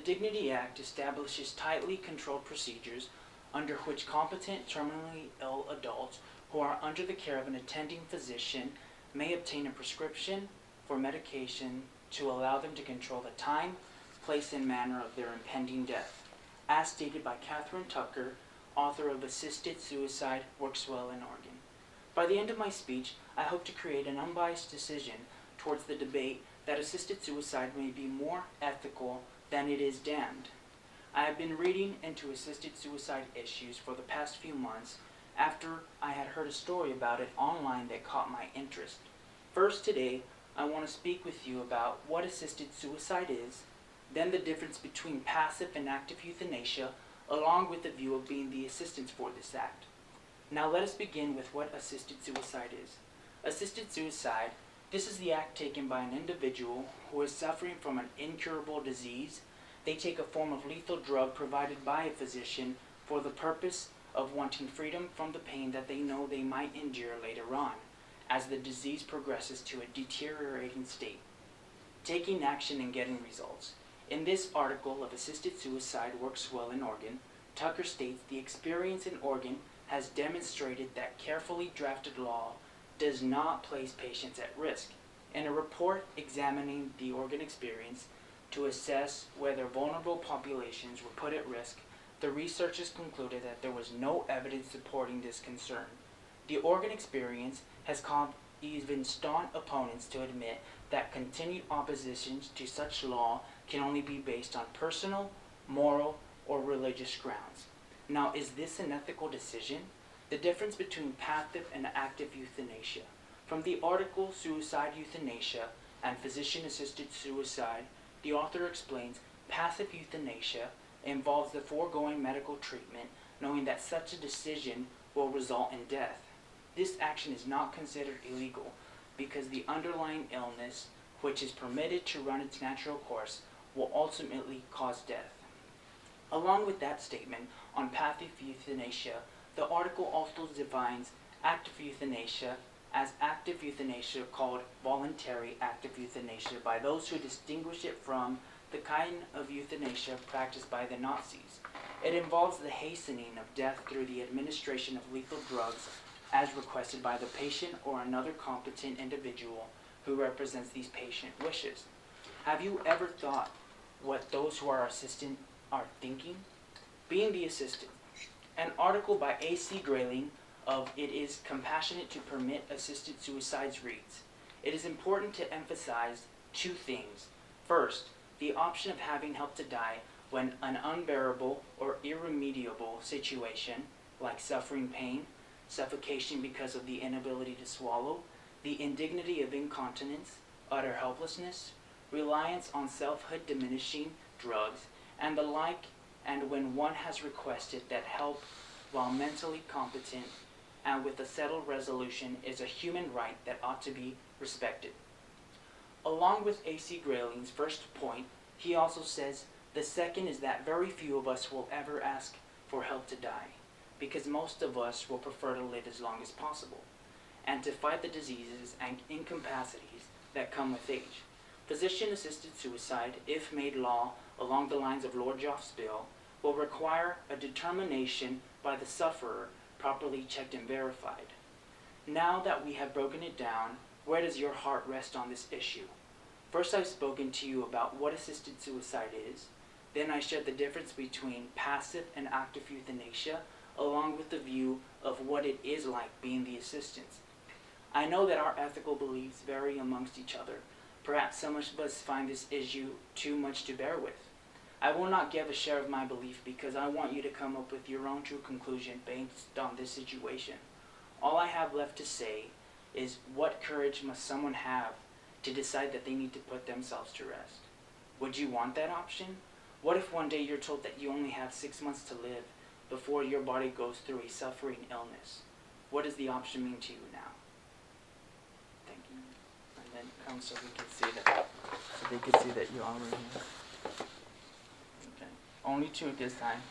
Dignity Act establishes tightly controlled procedures under which competent terminally ill adults who are under the care of an attending physician may obtain a prescription for medication to allow them to control the time, place, and manner of their impending death, as stated by Catherine Tucker, author of Assisted Suicide Works Well in Oregon. By the end of my speech, I hope to create an unbiased decision towards the debate that assisted suicide may be more ethical than it is damned. I have been reading into assisted suicide issues for the past few months after I had heard a story about it online that caught my interest. First today, I want to speak with you about what assisted suicide is, then the difference between passive and active euthanasia, along with the view of being the assistance for this act. Now let us begin with what assisted suicide is. Assisted suicide, this is the act taken by an individual who is suffering from an incurable disease. They take a form of lethal drug provided by a physician for the purpose of wanting freedom from the pain that they know they might endure later on, as the disease progresses to a deteriorating state. Taking action and getting results. In this article of Assisted Suicide Works Well in Oregon, Tucker states the experience in Oregon has demonstrated that carefully drafted law does not place patients at risk. In a report examining the Oregon experience to assess whether vulnerable populations were put at risk, the researchers concluded that there was no evidence supporting this concern. The Oregon experience has caused even staunch opponents to admit that continued opposition to such law can only be based on personal, moral, or religious grounds. Now, is this an ethical decision? The difference between passive and active euthanasia. From the article Suicide Euthanasia and Physician-Assisted Suicide, the author explains passive euthanasia involves the foregoing medical treatment, knowing that such a decision will result in death. This action is not considered illegal because the underlying illness, which is permitted to run its natural course, will ultimately cause death. Along with that statement on passive euthanasia, the article also defines active euthanasia as active euthanasia called voluntary active euthanasia by those who distinguish it from the kind of euthanasia practiced by the Nazis. It involves the hastening of death through the administration of lethal drugs as requested by the patient or another competent individual who represents these patient wishes. Have you ever thought what those who are assistant are thinking? Being the assistant. An article by A.C. Grayling of It Is Compassionate to Permit Assisted Suicides reads, "It is important to emphasize two things. First, the option of having help to die when an unbearable or irremediable situation, like suffering pain, suffocation because of the inability to swallow, the indignity of incontinence, utter helplessness, reliance on selfhood diminishing drugs, and the like, and when one has requested that help while mentally competent and with a settled resolution is a human right that ought to be respected." Along with A.C. Grayling's first point, he also says, the second is that very few of us will ever ask for help to die, because most of us will prefer to live as long as possible, and to fight the diseases and incapacities that come with age. Physician-assisted suicide, if made law along the lines of Lord Joff's bill, will require a determination by the sufferer, properly checked and verified. Now that we have broken it down, where does your heart rest on this issue? First, I've spoken to you about what assisted suicide is. Then I shared the difference between passive and active euthanasia, along with the view of what it is like being the assistants. I know that our ethical beliefs vary amongst each other. Perhaps some of us find this issue too much to bear with. I will not give a share of my belief because I want you to come up with your own true conclusion based on this situation. All I have left to say is, what courage must someone have to decide that they need to put themselves to rest? Would you want that option? What if one day you're told that you only have 6 months to live before your body goes through a suffering illness? What does the option mean to you now? Thank you. And then come so we can see that. So they can see that you are here. Okay. Only 2 this time.